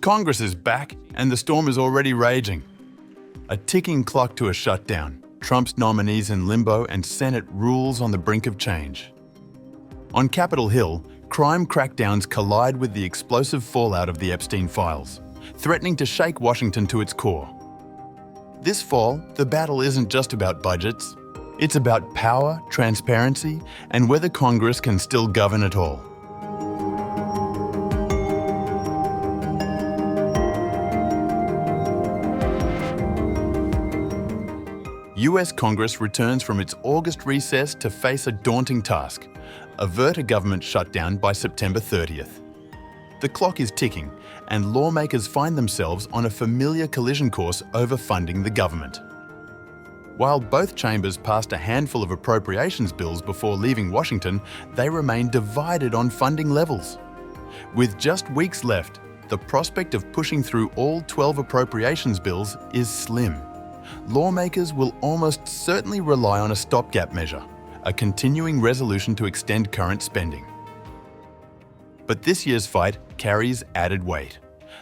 Congress is back and the storm is already raging. A ticking clock to a shutdown, Trump's nominees in limbo and Senate rules on the brink of change. On Capitol Hill, crime crackdowns collide with the explosive fallout of the Epstein files, threatening to shake Washington to its core. This fall, the battle isn't just about budgets. It's about power, transparency, and whether Congress can still govern at all. US Congress returns from its August recess to face a daunting task: avert a government shutdown by September 30th. The clock is ticking, and lawmakers find themselves on a familiar collision course over funding the government. While both chambers passed a handful of appropriations bills before leaving Washington, they remain divided on funding levels. With just weeks left, the prospect of pushing through all 12 appropriations bills is slim. Lawmakers will almost certainly rely on a stopgap measure, a continuing resolution to extend current spending. But this year's fight carries added weight.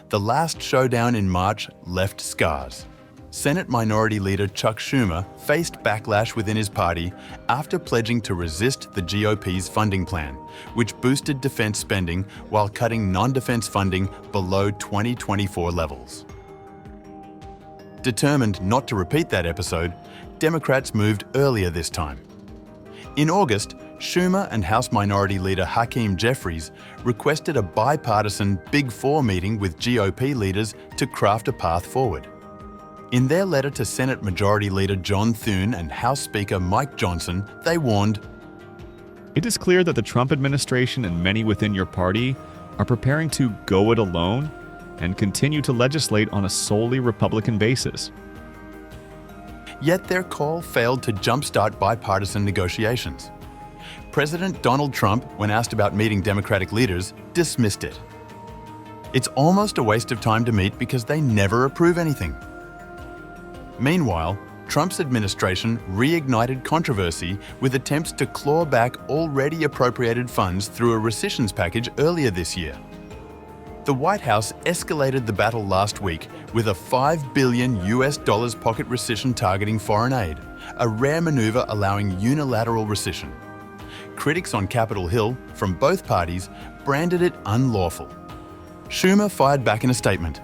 The last showdown in March left scars. Senate Minority Leader Chuck Schumer faced backlash within his party after pledging to resist the GOP's funding plan, which boosted defense spending while cutting non-defense funding below 2024 levels. Determined not to repeat that episode, Democrats moved earlier this time. In August, Schumer and House Minority Leader Hakeem Jeffries requested a bipartisan Big Four meeting with GOP leaders to craft a path forward. In their letter to Senate Majority Leader John Thune and House Speaker Mike Johnson, they warned, "It is clear that the Trump administration and many within your party are preparing to go it alone and continue to legislate on a solely Republican basis." Yet their call failed to jumpstart bipartisan negotiations. President Donald Trump, when asked about meeting Democratic leaders, dismissed it. It's almost a waste of time to meet because they never approve anything. Meanwhile, Trump's administration reignited controversy with attempts to claw back already appropriated funds through a rescissions package earlier this year. The White House escalated the battle last week with a $5 billion pocket rescission targeting foreign aid, a rare maneuver allowing unilateral rescission. Critics on Capitol Hill, from both parties, branded it unlawful. Schumer fired back in a statement.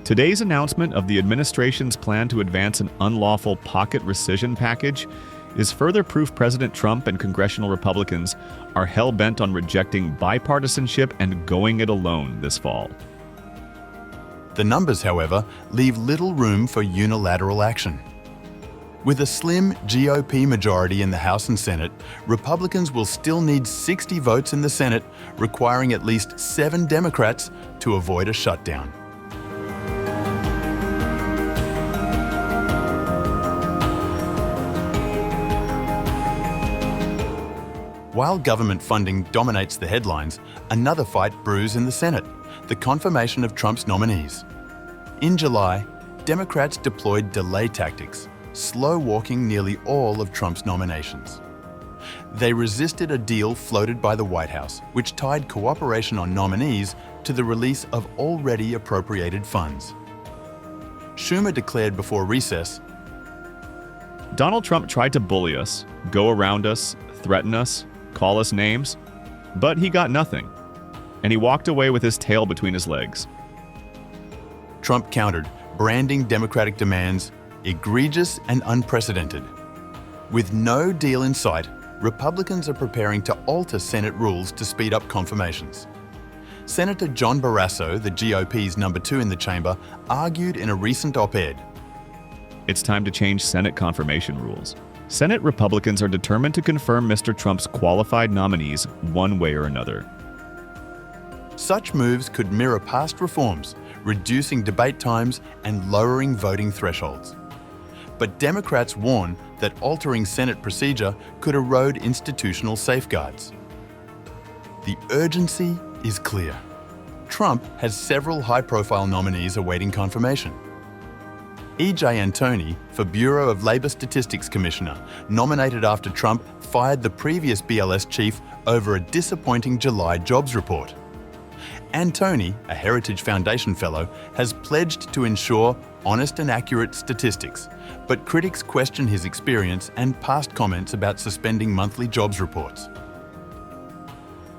Today's announcement of the administration's plan to advance an unlawful pocket rescission package is further proof President Trump and congressional Republicans are hell-bent on rejecting bipartisanship and going it alone this fall. The numbers, however, leave little room for unilateral action. With a slim GOP majority in the House and Senate, Republicans will still need 60 votes in the Senate, requiring at least 7 Democrats to avoid a shutdown. While government funding dominates the headlines, another fight brews in the Senate: the confirmation of Trump's nominees. In July, Democrats deployed delay tactics, slow-walking nearly all of Trump's nominations. They resisted a deal floated by the White House, which tied cooperation on nominees to the release of already appropriated funds. Schumer declared before recess, Donald Trump tried to bully us, go around us, threaten us, call us names, but he got nothing, and he walked away with his tail between his legs. Trump countered, branding Democratic demands egregious and unprecedented. With no deal in sight, Republicans are preparing to alter Senate rules to speed up confirmations. Senator John Barrasso, the GOP's number 2 in the chamber, argued in a recent op-ed, "It's time to change Senate confirmation rules. Senate Republicans are determined to confirm Mr. Trump's qualified nominees one way or another." Such moves could mirror past reforms, reducing debate times and lowering voting thresholds. But Democrats warn that altering Senate procedure could erode institutional safeguards. The urgency is clear. Trump has several high-profile nominees awaiting confirmation. E.J. Antoni, for Bureau of Labor Statistics Commissioner, nominated after Trump fired the previous BLS chief over a disappointing July jobs report. And Tony, a Heritage Foundation Fellow, has pledged to ensure honest and accurate statistics, but critics question his experience and past comments about suspending monthly jobs reports.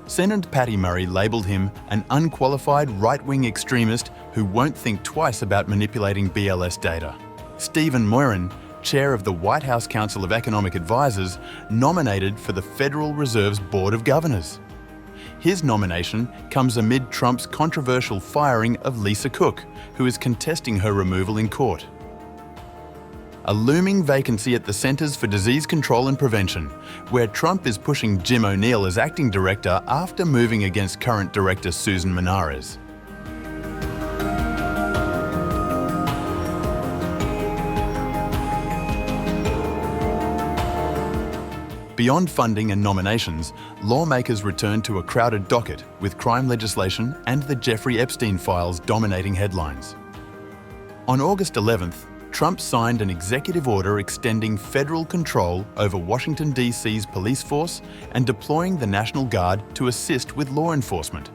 Senator Patty Murray labelled him an unqualified right-wing extremist who won't think twice about manipulating BLS data. Stephen Moylan, chair of the White House Council of Economic Advisers, nominated for the Federal Reserve's Board of Governors. His nomination comes amid Trump's controversial firing of Lisa Cook, who is contesting her removal in court. A looming vacancy at the Centers for Disease Control and Prevention, where Trump is pushing Jim O'Neill as acting director after moving against current director Susan Menares. Beyond funding and nominations, lawmakers return to a crowded docket with crime legislation and the Jeffrey Epstein files dominating headlines. On August 11th, Trump signed an executive order extending federal control over Washington, D.C.'s police force and deploying the National Guard to assist with law enforcement.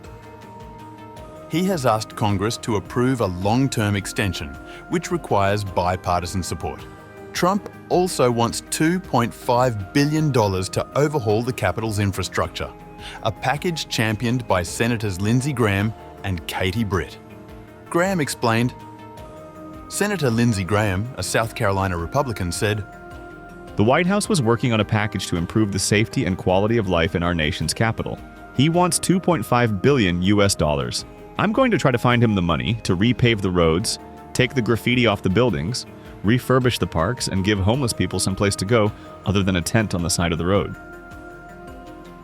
He has asked Congress to approve a long-term extension, which requires bipartisan support. Trump also wants $2.5 billion to overhaul the Capitol's infrastructure, a package championed by Senators Lindsey Graham and Katie Britt. Graham explained, Senator Lindsey Graham, a South Carolina Republican, said, The White House was working on a package to improve the safety and quality of life in our nation's capital. He wants $2.5 billion US. I'm going to try to find him the money to repave the roads, take the graffiti off the buildings, refurbish the parks, and give homeless people some place to go other than a tent on the side of the road.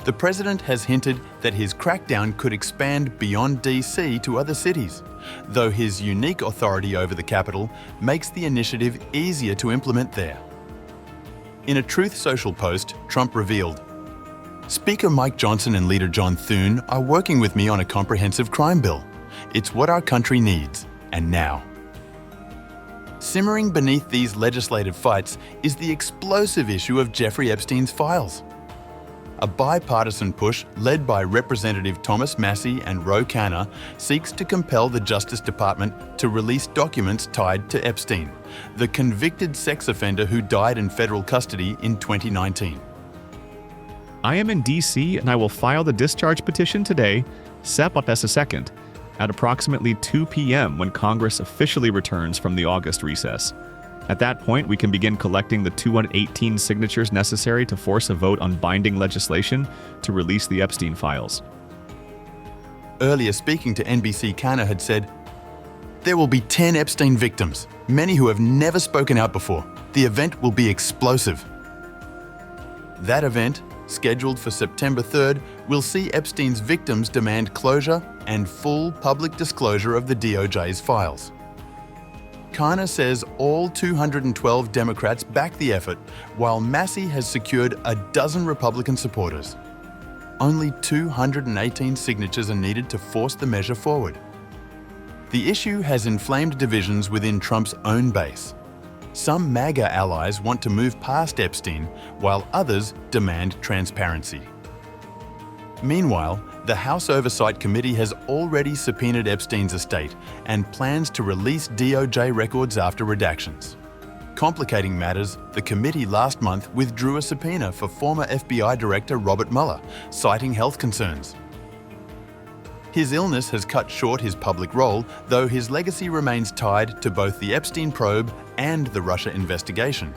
The president has hinted that his crackdown could expand beyond DC to other cities, though his unique authority over the Capitol makes the initiative easier to implement there. In a Truth Social post, Trump revealed, Speaker Mike Johnson and Leader John Thune are working with me on a comprehensive crime bill. It's what our country needs, and now. Simmering beneath these legislative fights is the explosive issue of Jeffrey Epstein's files. A bipartisan push led by Representative Thomas Massie and Ro Khanna seeks to compel the Justice Department to release documents tied to Epstein, the convicted sex offender who died in federal custody in 2019. I am in D.C. and I will file the discharge petition today, second, at approximately 2 p.m. when Congress officially returns from the August recess. At that point, we can begin collecting the 218 signatures necessary to force a vote on binding legislation to release the Epstein files. Earlier speaking to NBC, Khanna had said, There will be 10 Epstein victims, many who have never spoken out before. The event will be explosive. That event, scheduled for September 3rd, will see Epstein's victims demand closure and full public disclosure of the DOJ's files. Khanna says all 212 Democrats back the effort, while Massie has secured a dozen Republican supporters. Only 218 signatures are needed to force the measure forward. The issue has inflamed divisions within Trump's own base. Some MAGA allies want to move past Epstein, while others demand transparency. Meanwhile, the House Oversight Committee has already subpoenaed Epstein's estate and plans to release DOJ records after redactions. Complicating matters, the committee last month withdrew a subpoena for former FBI Director Robert Mueller, citing health concerns. His illness has cut short his public role, though his legacy remains tied to both the Epstein probe and the Russia investigation.